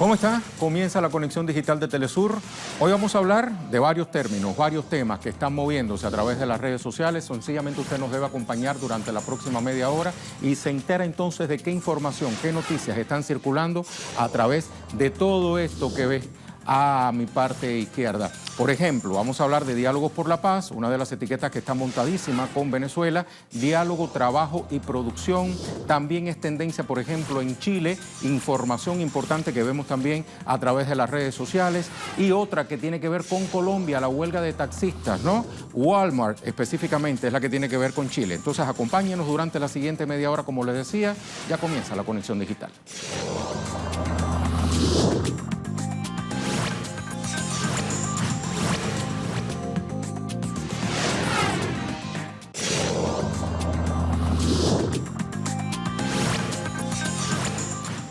¿Cómo está? Comienza la conexión digital de Telesur. Hoy vamos a hablar de varios términos, varios temas que están moviéndose a través de las redes sociales. Sencillamente usted nos debe acompañar durante la próxima media hora y se entera entonces de qué información, qué noticias están circulando a través de todo esto que ve a mi parte izquierda. Por ejemplo, vamos a hablar de Diálogos por la Paz, una de las etiquetas que está montadísima con Venezuela, diálogo, trabajo y producción. También es tendencia, por ejemplo, en Chile, información importante que vemos también a través de las redes sociales. Y otra que tiene que ver con Colombia, la huelga de taxistas, ¿no? Walmart específicamente es la que tiene que ver con Chile. Entonces acompáñenos durante la siguiente media hora, como les decía, ya comienza la conexión digital.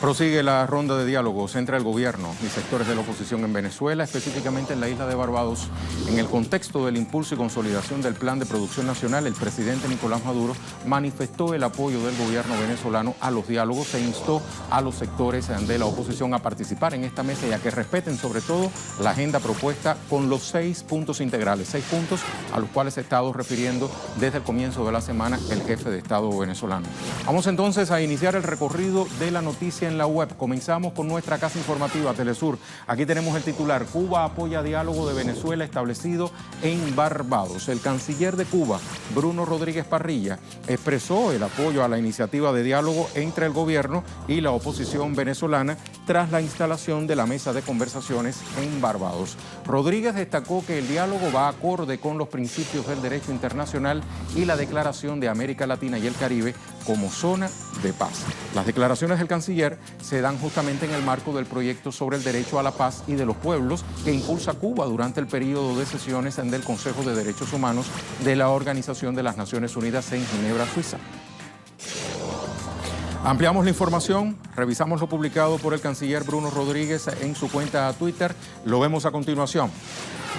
Prosigue la ronda de diálogos entre el gobierno y sectores de la oposición en Venezuela, específicamente en la isla de Barbados. En el contexto del impulso y consolidación del Plan de Producción Nacional, el presidente Nicolás Maduro manifestó el apoyo del gobierno venezolano a los diálogos e instó a los sectores de la oposición a participar en esta mesa y a que respeten sobre todo la agenda propuesta con los 6 puntos integrales, 6 puntos a los cuales se ha estado refiriendo desde el comienzo de la semana el jefe de Estado venezolano. Vamos entonces a iniciar el recorrido de la noticia en la web. Comenzamos con nuestra casa informativa Telesur. Aquí tenemos el titular: Cuba apoya diálogo de Venezuela establecido en Barbados. El canciller de Cuba, Bruno Rodríguez Parrilla, expresó el apoyo a la iniciativa de diálogo entre el gobierno y la oposición venezolana tras la instalación de la mesa de conversaciones en Barbados. Rodríguez destacó que el diálogo va acorde con los principios del derecho internacional y la declaración de América Latina y el Caribe como zona de paz. Las declaraciones del canciller se dan justamente en el marco del proyecto sobre el derecho a la paz y de los pueblos que impulsa Cuba durante el periodo de sesiones del Consejo de Derechos Humanos de la Organización de las Naciones Unidas en Ginebra, Suiza. Ampliamos la información, revisamos lo publicado por el canciller Bruno Rodríguez en su cuenta Twitter, lo vemos a continuación.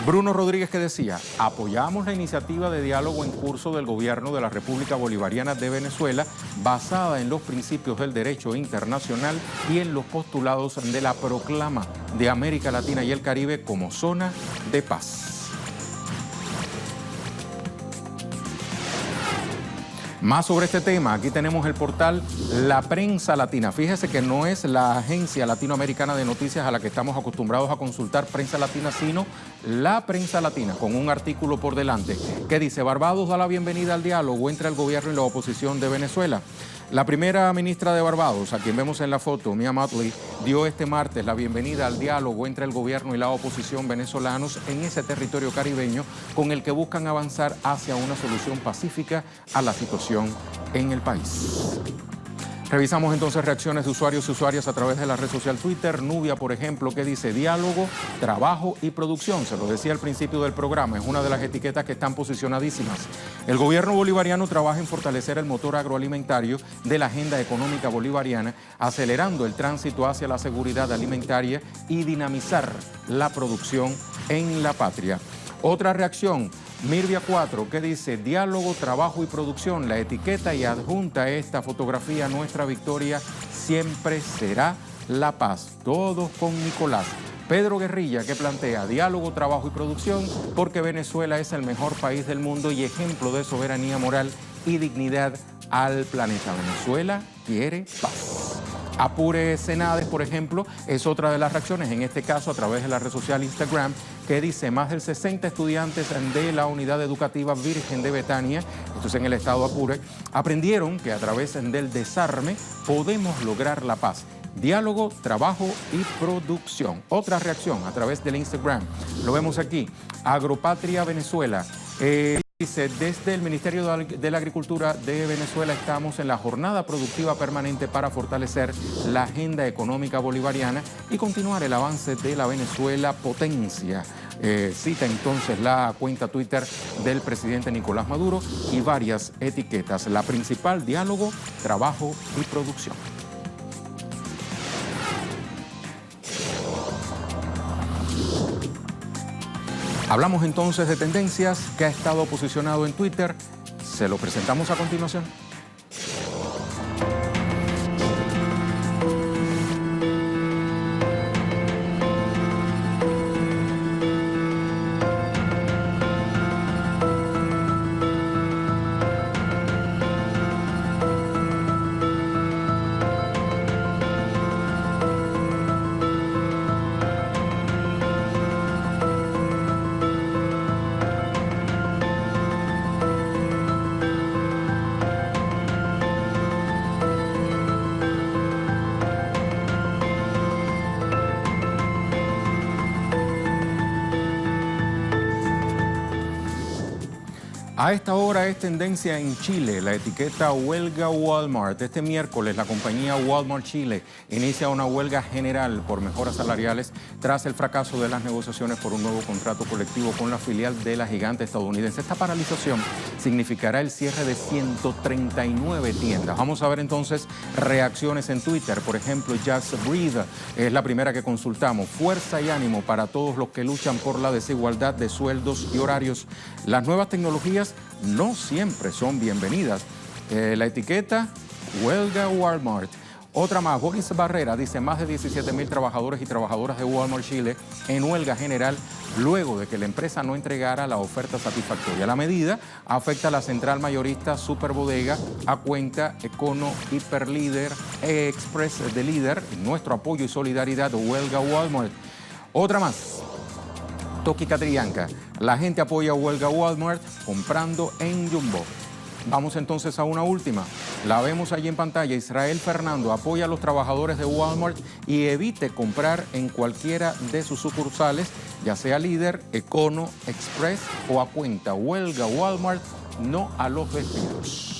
Bruno Rodríguez, que decía: apoyamos la iniciativa de diálogo en curso del gobierno de la República Bolivariana de Venezuela basada en los principios del derecho internacional y en los postulados de la proclama de América Latina y el Caribe como zona de paz. Más sobre este tema, aquí tenemos el portal La Prensa Latina. Fíjese que no es la agencia latinoamericana de noticias a la que estamos acostumbrados a consultar, Prensa Latina, sino La Prensa Latina, con un artículo por delante que dice: Barbados da la bienvenida al diálogo entre el gobierno y la oposición de Venezuela. La primera ministra de Barbados, a quien vemos en la foto, Mia Mottley, dio este martes la bienvenida al diálogo entre el gobierno y la oposición venezolanos en ese territorio caribeño con el que buscan avanzar hacia una solución pacífica a la situación en el país. Revisamos entonces reacciones de usuarios y usuarias a través de la red social Twitter. Nubia, por ejemplo, que dice: diálogo, trabajo y producción. Se lo decía al principio del programa, es una de las etiquetas que están posicionadísimas. El gobierno bolivariano trabaja en fortalecer el motor agroalimentario de la agenda económica bolivariana, acelerando el tránsito hacia la seguridad alimentaria y dinamizar la producción en la patria. Otra reacción: Mirvia 4, que dice: diálogo, trabajo y producción. La etiqueta y adjunta esta fotografía: nuestra victoria siempre será la paz. Todos con Nicolás. Pedro Guerrilla, que plantea: diálogo, trabajo y producción, porque Venezuela es el mejor país del mundo y ejemplo de soberanía moral y dignidad al planeta. Venezuela quiere paz. Apure Senades, por ejemplo, es otra de las reacciones, en este caso a través de la red social Instagram, que dice: más del 60 estudiantes de la Unidad Educativa Virgen de Betania, esto es en el estado Apure, aprendieron que a través del desarme podemos lograr la paz. Diálogo, trabajo y producción. Otra reacción a través del Instagram, lo vemos aquí: Agropatria Venezuela. Dice: desde el Ministerio de la Agricultura de Venezuela estamos en la jornada productiva permanente para fortalecer la agenda económica bolivariana y continuar el avance de la Venezuela potencia. Cita entonces la cuenta Twitter del presidente Nicolás Maduro y varias etiquetas. La principal: diálogo, trabajo y producción. Hablamos entonces de tendencias que ha estado posicionado en Twitter. Se lo presentamos a continuación. A esta hora es tendencia en Chile la etiqueta huelga Walmart. Este miércoles la compañía Walmart Chile inicia una huelga general por mejoras salariales tras el fracaso de las negociaciones por un nuevo contrato colectivo con la filial de la gigante estadounidense. Esta paralización significará el cierre de 139 tiendas. Vamos a ver entonces reacciones en Twitter. Por ejemplo, Just Breathe es la primera que consultamos. Fuerza y ánimo para todos los que luchan por la desigualdad de sueldos y horarios. Las nuevas tecnologías no siempre son bienvenidas. La etiqueta huelga Walmart. Otra más, Boris Barrera dice más de 17,000 trabajadores y trabajadoras de Walmart Chile en huelga general luego de que la empresa no entregara la oferta satisfactoria. La medida afecta a la central mayorista Superbodega, Acuenta, Econo, Hiperlíder, Express de Líder. Nuestro apoyo y solidaridad, huelga Walmart. Otra más. Toki Catrianca. La gente apoya huelga Walmart comprando en Jumbo. Vamos entonces a una última. La vemos allí en pantalla. Israel Fernando apoya a los trabajadores de Walmart y evite comprar en cualquiera de sus sucursales, ya sea Líder, Econo, Express o Acuenta. Huelga Walmart, no a los despidos.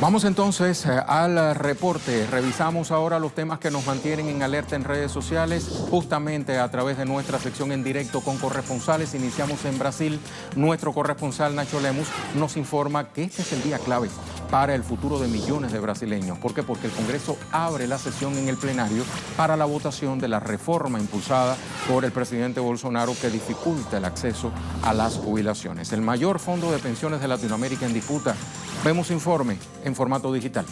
Vamos entonces al reporte. Revisamos ahora los temas que nos mantienen en alerta en redes sociales, justamente a través de nuestra sección en directo con corresponsales. Iniciamos en Brasil. Nuestro corresponsal Nacho Lemus nos informa que este es el día clave para el futuro de millones de brasileños. ¿Por qué? Porque el Congreso abre la sesión en el plenario para la votación de la reforma impulsada por el presidente Bolsonaro que dificulta el acceso a las jubilaciones. El mayor fondo de pensiones de Latinoamérica en disputa. Vemos informe en formato digital.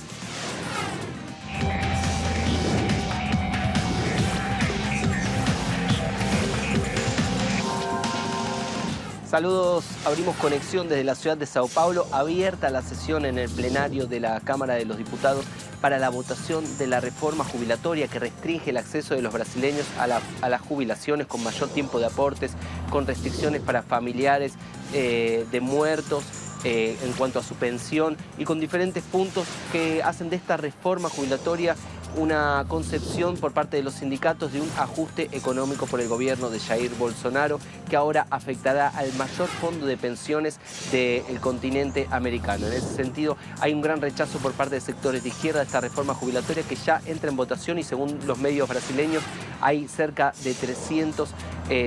Saludos, abrimos conexión desde la ciudad de Sao Paulo, abierta la sesión en el plenario de la Cámara de los Diputados para la votación de la reforma jubilatoria que restringe el acceso de los brasileños a las jubilaciones con mayor tiempo de aportes, con restricciones para familiares de muertos, en cuanto a su pensión y con diferentes puntos que hacen de esta reforma jubilatoria una concepción por parte de los sindicatos de un ajuste económico por el gobierno de Jair Bolsonaro que ahora afectará al mayor fondo de pensiones del continente americano. En ese sentido, hay un gran rechazo por parte de sectores de izquierda a esta reforma jubilatoria que ya entra en votación y según los medios brasileños hay cerca de 300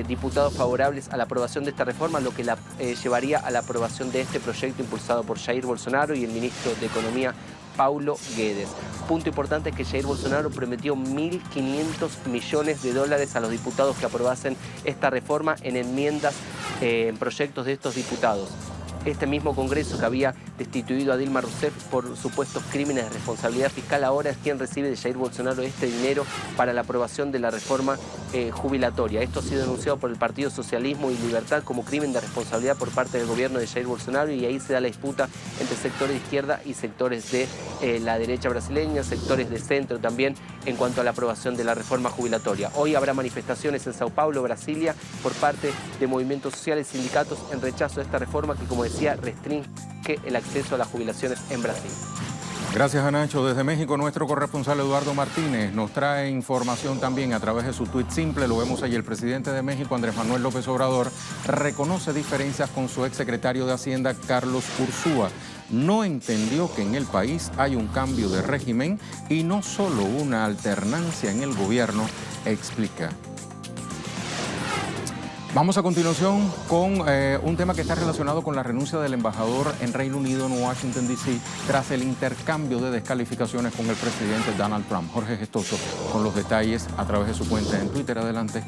diputados favorables a la aprobación de esta reforma, lo que la llevaría a la aprobación de este proyecto impulsado por Jair Bolsonaro y el ministro de Economía, Paulo Guedes. Punto importante es que Jair Bolsonaro prometió 1.500 millones de dólares a los diputados que aprobasen esta reforma en enmiendas en proyectos de estos diputados. Este mismo Congreso que había destituido a Dilma Rousseff por supuestos crímenes de responsabilidad fiscal ahora es quien recibe de Jair Bolsonaro este dinero para la aprobación de la reforma jubilatoria. Esto ha sido denunciado por el Partido Socialismo y Libertad como crimen de responsabilidad por parte del gobierno de Jair Bolsonaro y ahí se da la disputa entre sectores de izquierda y sectores de la derecha brasileña, sectores de centro también en cuanto a la aprobación de la reforma jubilatoria. Hoy habrá manifestaciones en Sao Paulo, Brasilia, por parte de movimientos sociales y sindicatos en rechazo de esta reforma que, como decía, restringe el acceso a las jubilaciones en Brasil. Gracias a Nacho. Desde México, nuestro corresponsal Eduardo Martínez nos trae información también a través de su tuit simple. Lo vemos ahí. El presidente de México, Andrés Manuel López Obrador, reconoce diferencias con su exsecretario de Hacienda, Carlos Ursúa. No entendió que en el país hay un cambio de régimen y no solo una alternancia en el gobierno, explica. Vamos a continuación con un tema que está relacionado con la renuncia del embajador en Reino Unido en Washington, D.C., tras el intercambio de descalificaciones con el presidente Donald Trump. Jorge Gestoso con los detalles a través de su cuenta en Twitter. Adelante.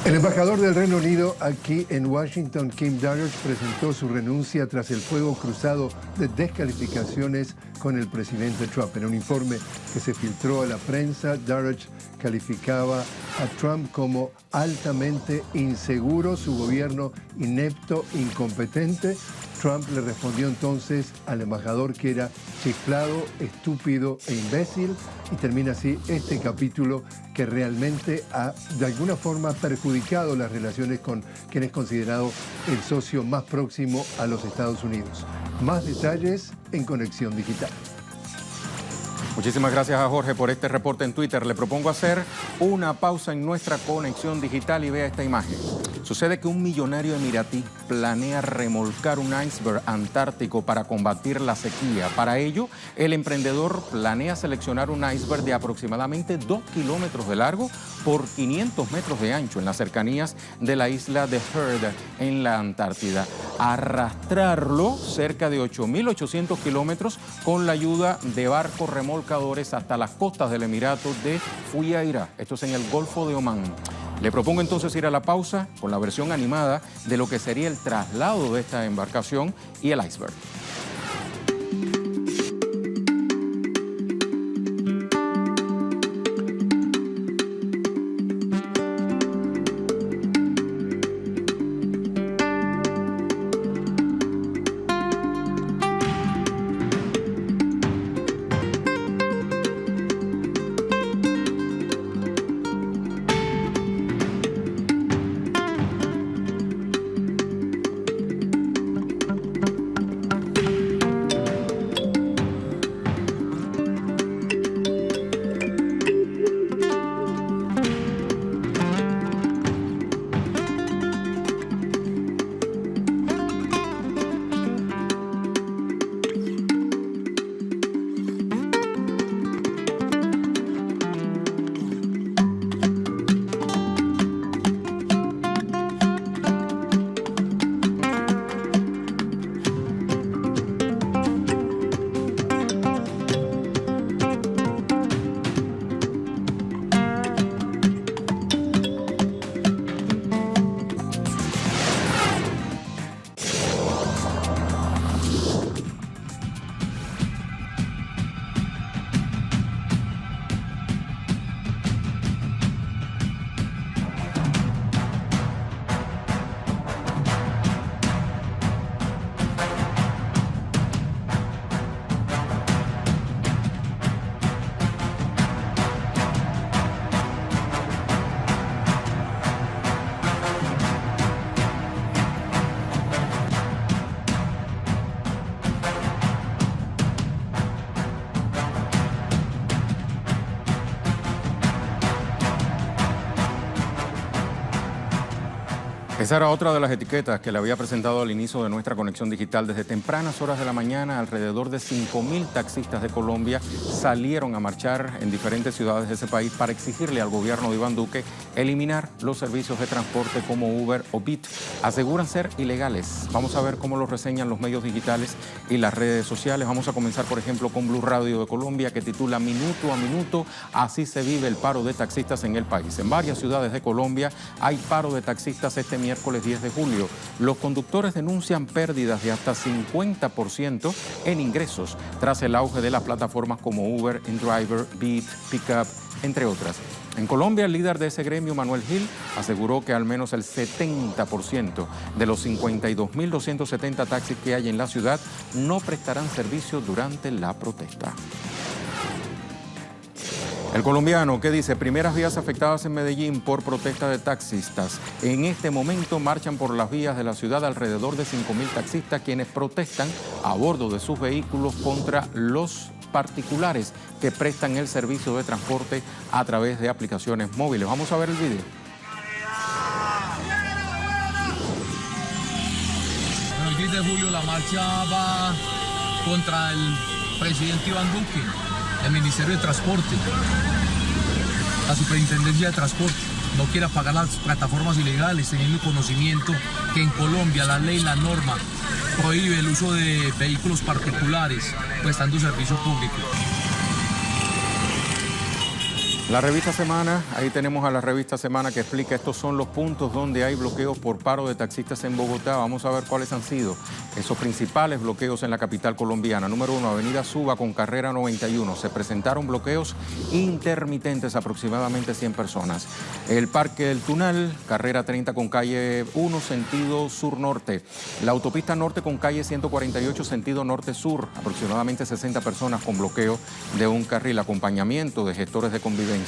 El embajador del Reino Unido aquí en Washington, Kim Darroch, presentó su renuncia tras el fuego cruzado de descalificaciones con el presidente Trump. En un informe que se filtró a la prensa, Darroch calificaba a Trump como altamente inseguro, su gobierno inepto, incompetente. Trump le respondió entonces al embajador que era chiflado, estúpido e imbécil, y termina así este capítulo que realmente ha de alguna forma perjudicado las relaciones con quien es considerado el socio más próximo a los Estados Unidos. Más detalles en Conexión Digital. Muchísimas gracias a Jorge por este reporte en Twitter. Le propongo hacer una pausa en nuestra conexión digital y vea esta imagen. Sucede que un millonario emiratí planea remolcar un iceberg antártico para combatir la sequía. Para ello, el emprendedor planea seleccionar un iceberg de aproximadamente 2 kilómetros de largo por 500 metros de ancho en las cercanías de la isla de Heard en la Antártida. Arrastrarlo cerca de 8.800 kilómetros con la ayuda de barcos remolcadores hasta las costas del Emirato de Fujairah. Esto es en el Golfo de Omán. Le propongo entonces ir a la pausa con la versión animada de lo que sería el traslado de esta embarcación y el iceberg. Esa era otra de las etiquetas que le había presentado al inicio de nuestra conexión digital. Desde tempranas horas de la mañana, alrededor de 5.000 taxistas de Colombia salieron a marchar en diferentes ciudades de ese país para exigirle al gobierno de Iván Duque eliminar los servicios de transporte como Uber o Bit. Aseguran ser ilegales. Vamos a ver cómo lo reseñan los medios digitales y las redes sociales. Vamos a comenzar, por ejemplo, con Blue Radio de Colombia, que titula Minuto a minuto, así se vive el paro de taxistas en el país. En varias ciudades de Colombia hay paro de taxistas este miércoles 10 de julio. Los conductores denuncian pérdidas de hasta 50% en ingresos tras el auge de las plataformas como Uber, InDriver, Bit, Pickup, entre otras. En Colombia, el líder de ese gremio, Manuel Gil, aseguró que al menos el 70% de los 52.270 taxis que hay en la ciudad no prestarán servicio durante la protesta. El colombiano, ¿qué dice? Primeras vías afectadas en Medellín por protesta de taxistas. En este momento marchan por las vías de la ciudad alrededor de 5.000 taxistas quienes protestan a bordo de sus vehículos contra los particulares que prestan el servicio de transporte a través de aplicaciones móviles. Vamos a ver el video. El 10 de julio la marcha va contra el presidente Iván Duque, el Ministerio de Transporte, la Superintendencia de Transporte. No quiere pagar las plataformas ilegales, teniendo conocimiento que en Colombia la ley, la norma, prohíbe el uso de vehículos particulares prestando servicio público. La revista Semana, ahí tenemos a la revista Semana que explica estos son los puntos donde hay bloqueos por paro de taxistas en Bogotá. Vamos a ver cuáles han sido esos principales bloqueos en la capital colombiana. Número 1, Avenida Suba con carrera 91. Se presentaron bloqueos intermitentes, aproximadamente 100 personas. El Parque del Tunal, carrera 30 con calle 1, sentido sur-norte. La autopista norte con calle 148, sentido norte-sur. Aproximadamente 60 personas con bloqueo de un carril. Acompañamiento de gestores de convivencia.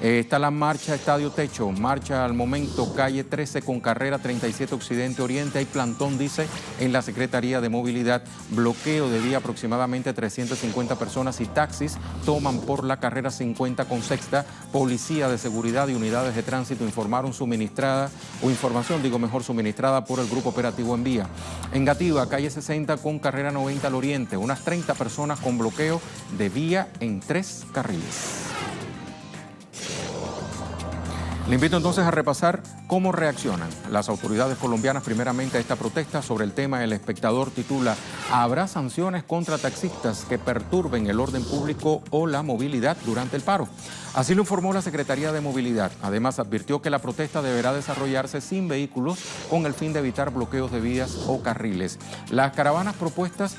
Está la marcha Estadio Techo, marcha al momento calle 13 con carrera 37 Occidente Oriente. Hay plantón, dice, en la Secretaría de Movilidad. Bloqueo de vía, aproximadamente 350 personas y taxis toman por la carrera 50 con sexta. Policía de seguridad y unidades de tránsito informaron suministrada por el Grupo Operativo en Vía. En Gativa, calle 60 con carrera 90 al Oriente. Unas 30 personas con bloqueo de vía en 3 carriles. Le invito entonces a repasar cómo reaccionan las autoridades colombianas primeramente a esta protesta. Sobre el tema, El Espectador titula: ¿habrá sanciones contra taxistas que perturben el orden público o la movilidad durante el paro? Así lo informó la Secretaría de Movilidad. Además, advirtió que la protesta deberá desarrollarse sin vehículos con el fin de evitar bloqueos de vías o carriles. Las caravanas propuestas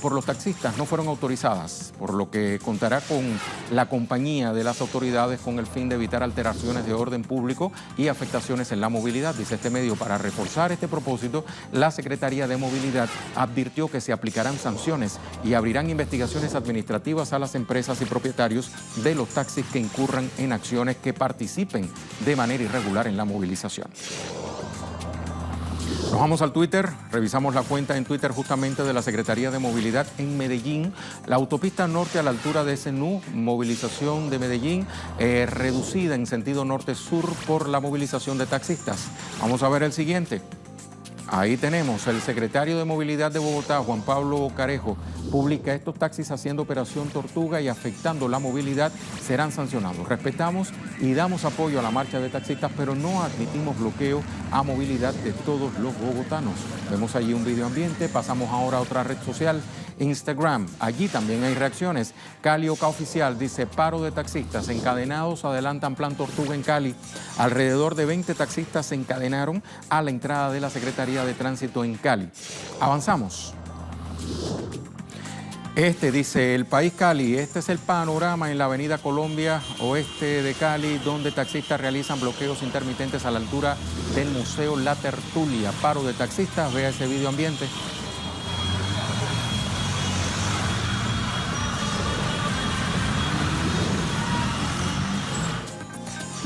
por los taxistas no fueron autorizadas, por lo que contará con la compañía de las autoridades con el fin de evitar alteraciones de orden público y afectaciones en la movilidad. Dice este medio, para reforzar este propósito, la Secretaría de Movilidad advirtió que se aplicarán sanciones y abrirán investigaciones administrativas a las empresas y propietarios de los taxis que incurran en acciones que participen de manera irregular en la movilización. Nos vamos al Twitter, revisamos la cuenta en Twitter justamente de la Secretaría de Movilidad en Medellín. La autopista norte a la altura de Senú, movilización de Medellín, reducida en sentido norte-sur por la movilización de taxistas. Vamos a ver el siguiente. Ahí tenemos, el secretario de Movilidad de Bogotá, Juan Pablo Carejo, publica: estos taxis haciendo operación Tortuga y afectando la movilidad serán sancionados. Respetamos y damos apoyo a la marcha de taxistas, pero no admitimos bloqueo a movilidad de todos los bogotanos. Vemos allí un video ambiente. Pasamos ahora a otra red social, Instagram. Allí también hay reacciones. Cali Oca Oficial dice: paro de taxistas encadenados, adelantan plan Tortuga en Cali. Alrededor de 20 taxistas se encadenaron a la entrada de la Secretaría de Tránsito en Cali. Avanzamos. Dice El País Cali: este es el panorama en la avenida Colombia oeste de Cali, donde taxistas realizan bloqueos intermitentes a la altura del Museo La Tertulia. Paro de taxistas, vea ese video ambiente.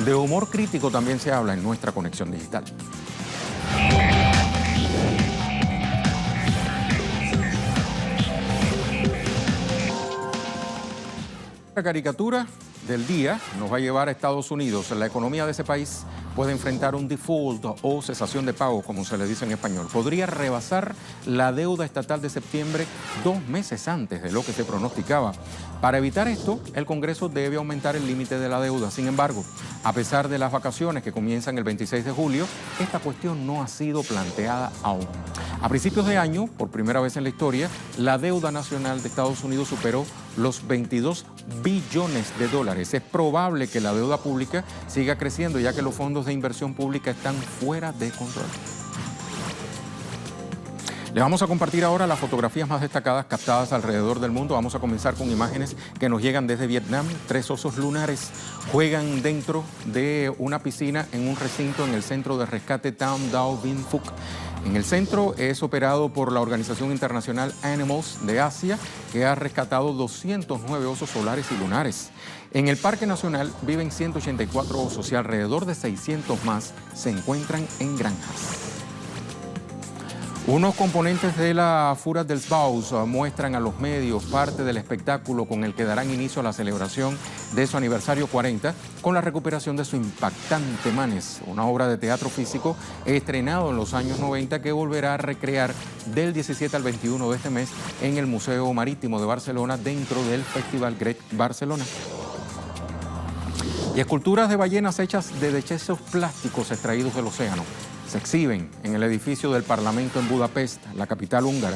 De humor crítico también se habla en nuestra conexión digital. La caricatura del día nos va a llevar a Estados Unidos. La economía de ese país puede enfrentar un default o cesación de pago, como se le dice en español. Podría rebasar la deuda estatal de septiembre 2 meses antes de lo que se pronosticaba. Para evitar esto, el Congreso debe aumentar el límite de la deuda. Sin embargo, a pesar de las vacaciones que comienzan el 26 de julio, esta cuestión no ha sido planteada aún. A principios de año, por primera vez en la historia, la deuda nacional de Estados Unidos superó los 22 billones de dólares. Es probable que la deuda pública siga creciendo, ya que los fondos de inversión pública están fuera de control. Les vamos a compartir ahora las fotografías más destacadas captadas alrededor del mundo. Vamos a comenzar con imágenes que nos llegan desde Vietnam. 3 osos lunares juegan dentro de una piscina en un recinto en el centro de rescate Tam Dao Vinh Phuc. En el centro es operado por la Organización Internacional Animals de Asia, que ha rescatado 209 osos solares y lunares. En el Parque Nacional viven 184 osos y alrededor de 600 más se encuentran en granjas. Unos componentes de la Fura dels Bous muestran a los medios parte del espectáculo con el que darán inicio a la celebración de su aniversario 40 con la recuperación de su impactante Manes, una obra de teatro físico estrenado en los años 90 que volverá a recrear del 17 al 21 de este mes en el Museo Marítimo de Barcelona dentro del Festival Grec Barcelona. Y esculturas de ballenas hechas de desechos plásticos extraídos del océano se exhiben en el edificio del Parlamento en Budapest, la capital húngara.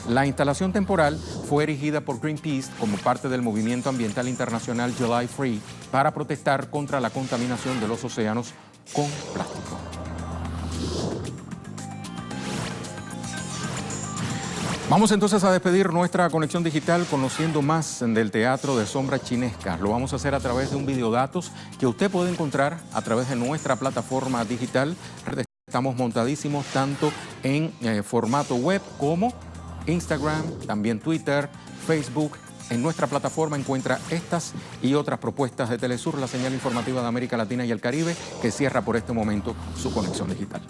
La instalación temporal fue erigida por Greenpeace como parte del movimiento ambiental internacional July Free para protestar contra la contaminación de los océanos con plástico. Vamos entonces a despedir nuestra conexión digital conociendo más del teatro de sombras chinescas. Lo vamos a hacer a través de un videodatos que usted puede encontrar a través de nuestra plataforma digital. Estamos montadísimos tanto en formato web como Instagram, también Twitter, Facebook En nuestra plataforma encuentra estas y otras propuestas de Telesur, la señal informativa de América Latina y el Caribe, que cierra por este momento su conexión digital.